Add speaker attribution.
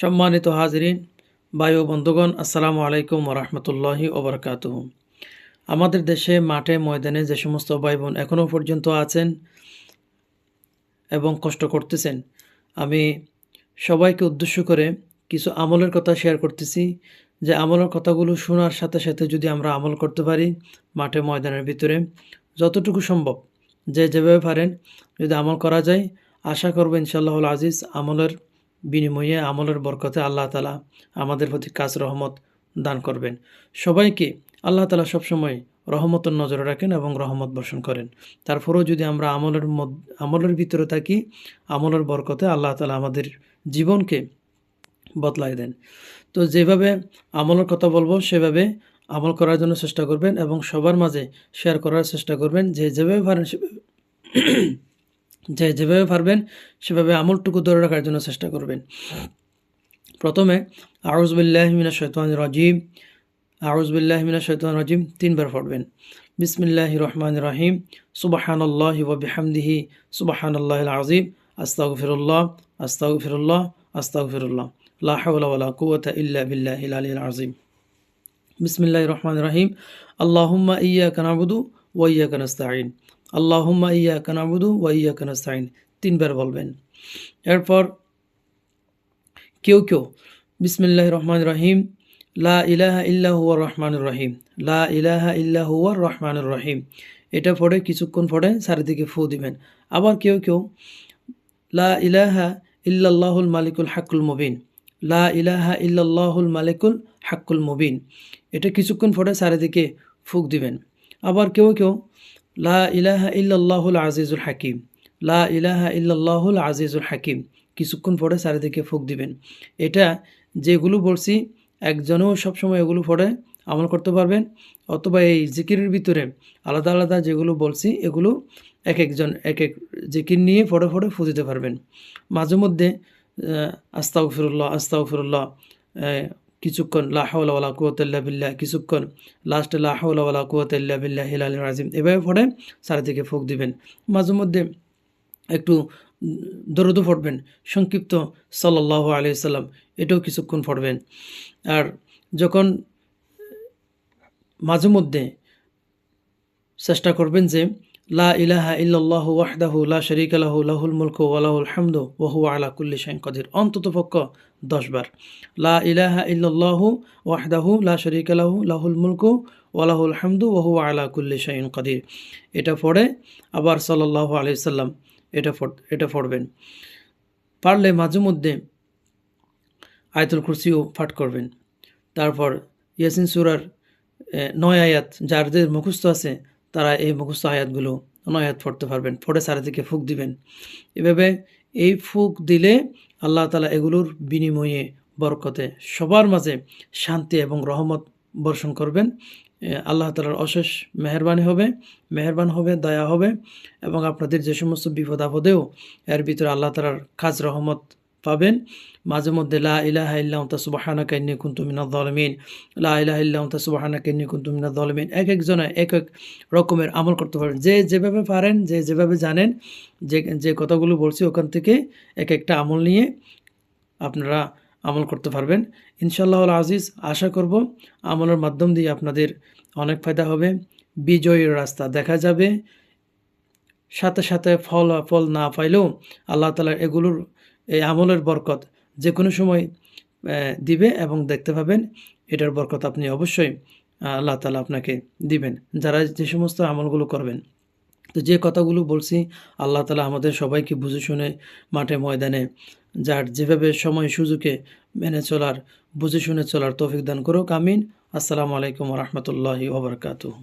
Speaker 1: সম্মানিত হাজিরিন, ভাই ও বন্ধুগণ, আসসালামু আলাইকুম ওয়া রাহমাতুল্লাহি ওয়া বারাকাতুহু। আমাদের দেশে মাঠে ময়দানে যে সমস্ত ভাই বোন এখনও পর্যন্ত আছেন এবং কষ্ট করতেছেন, আমি সবাইকে উদ্দেশ্য করে কিছু আমলের কথা শেয়ার করতেছি। যে আমলের কথাগুলো শোনার সাথে সাথে যদি আমরা আমল করতে পারি মাঠে ময়দানের ভিতরে যতটুকু সম্ভব, যে যেভাবে পারেন যদি আমল করা যায়, আশা করব ইনশাআল্লাহুল আজিজ আমলের বিনিময়ে, আমলের বরকতে আল্লাহ তাআলা আমাদের প্রতি কাজ রহমত দান করবেন। সবাইকে আল্লাহ তাআলা সবসময় রহমতের নজরে রাখেন এবং রহমত বর্ষণ করেন। তারপরেও যদি আমরা আমলের ভিতরে থাকি, আমলের বরকতে আল্লাহ তাআলা আমাদের জীবনকে বদলাই দেন। তো যেভাবে আমলের কথা বলবো সেভাবে আমল করার জন্য চেষ্টা করবেন এবং সবার মাঝে শেয়ার করার চেষ্টা করবেন। যে যেভাবে পারবেন সেভাবে আমলটুকু ধরে রাখার জন্য চেষ্টা করবেন। প্রথমে আউযু বিল্লাহি মিনাশ শাইতানির রাজিম, আউযু বিল্লাহি মিনাশ শাইতানির রাজিম 3 বার পড়বেন। বিসমিল্লাহির রহমানির রহিম, সুবহানাল্লাহি ওয়া বিহামদিহি সুবহানাল্লাহিল আযীম, আস্তাগফিরুল্লাহ আস্তাগফিরুল্লাহ আস্তাগফিরুল্লাহ, লা হাওলা ওয়ালা কুওয়াতা ইল্লা বিল্লাহিল আলিয়্যিল আযীম। বিসমিল্লাহির রহমানির রহিম, আল্লাহুম্মা ইয়্যাকা না'বুদু ওয়া ইয়্যাকা নাস্তাঈন, আল্লাহুম্মা ইয়্যাকা না'বুদু ওয়া ইয়্যাকা নাস্তাঈন 3 বার বলবেন। এরপর কেউ বিসমিল্লাহির রহমানির রহিম, লা ইলাহা ইল্লা হুয়ার রহমানুর রহিম, লা ইলাহা ইল্লা হুয়ার রহমানুর রহিম, এটা পড়ে কিছুক্ষণ পড়ে চারিদিকে ফু দিবেন। আবার কেউ লা ইলাহা ইল্লাল্লাহুল মালিকুল হাক্কুল মুবিন, লা ইলাহা ইল্লাল্লাহুল মালিকুল হাক্কুল মুবিন, এটা কিছুক্ষণ পড়ে চারিদিকে ফুক দিবেন। আবার কেউ লা ইলাহা ইল্লাল্লাহুল আজিজুল হাকিম, লা ইলাহা ইল্লাল্লাহুল আজিজুল হাকিম, কিছুক্ষণ পরে চারিদিকে ফুক দিবেন। এটা যেগুলো বলছি একজনেও সবসময় এগুলো পড়ে আমল করতে পারবেন, অথবা এই জিকিরের ভিতরে আলাদা আলাদা যেগুলো বলছি এগুলো এক এক জিকির নিয়ে পড়ে ফু দিতে পারবেন। মাঝে মধ্যে আস্তাগফিরুল্লাহ আস্তাগফিরুল্লাহ কিছুক্ষণ, লা হাওলা ওয়ালা কুওয়াতা ইল্লা বিল্লাহ কিছুক্ষণ, লাস্টে লা হাওলা ওয়ালা কুওয়াতা ইল্লা বিল্লাহিল আলিয়্যিল আযীম, এভাবে পড়ে চারিদিকে ফুক দিবেন। মাঝে মধ্যে একটু দরুদ পড়বেন, সংক্ষিপ্ত সাল্লাল্লাহু আলাইহি ওয়াসাল্লাম, এটাও কিছুক্ষণ পড়বেন। আর যখন মাঝে মধ্যে চেষ্টা করবেন যে লা ইলাহা ইল্লাল্লাহু ওয়াহদাহু লা শারীকা লাহু লাহুল মুলকু ওয়া লাহুল হামদু ওয়া হুয়া আলা কুল্লি শাইইন কাদির, অন্ততপক্ষে 10 বার। লা ইলাহা ইল্লাল্লাহু ওয়াহদাহু লা শারীকা লাহু লাহুল মুলকু ওয়া লাহুল হামদু ওয়া হুয়া আলা কুল্লি শাইইন কাদির, এটা পড়ে আবার সাল্লাল্লাহু আলাইহি ওয়াসাল্লাম এটা পড়বেন। পারলে মাঝে মধ্যে আয়াতুল কুরসিও পাঠ করবেন। তারপর ইয়াসিন সূরার 9 আয়াত যাদের মুখস্থ আছে তারা এই মুখস্থ আয়াতগুলো 9 আয়াত পড়তে পারবেন, পড়ে চারিদিকে ফুক দিবেন। এভাবে এই ফুক দিলে আল্লাহ তাআলা এগুলোর বিনিময়ে বরকতে সবার মাঝে শান্তি এবং রহমত বর্ষণ করবেন। আল্লাহ তাআলার অশেষ মেহেরবান হবে, দয়া হবে, এবং আপনাদের যে সমস্ত বিপদ আপদেও এর ভিতরে আল্লাহ তাআলার কাজ রহমত পাবেন। মাঝে মধ্যে লা ইলাহা ইল্লা আনতা সুবহানাকা ইন্নী কুনতু মিনাজ জালিমিন, লা ইলাহা ইল্লা আনতা সুবহানাকা ইন্নী কুনতু মিনাজ জালিমিন, এক একজনে এক এক রকমের আমল করতে পারবেন। যে যেভাবে পারেন, যে যেভাবে জানেন, যে কথাগুলো বলছি ওখান থেকে এক একটা আমল নিয়ে আপনারা আমল করতে পারবেন ইনশাআল্লাহুল আজিজ। আশা করব আমলের মাধ্যম দিয়ে আপনাদের অনেক ফায়দা হবে, বিজয়ের রাস্তা দেখা যাবে। সাথে সাথে ফল না পাইলেও আল্লাহ তাআলা এগুলোর এই আমলের বরকত যে কোনো সময় দিবে এবং দেখতে পাবেন। এটার বরকত আপনি অবশ্যই আল্লাহ তাআলা আপনাকে দিবেন যারা যে সমস্ত আমলগুলো করবেন। তো যে কথাগুলো বলছি আল্লাহ তাআলা আমাদের সবাইকে বুঝে শুনে মাঠে ময়দানে যার যেভাবে সময় সুযোগে মেনে চলার, বুঝে শুনে চলার তৌফিক দান করুক, আমিন। আসসালামু আলাইকুম ওয়া রাহমাতুল্লাহি ওয়া বারাকাতুহু।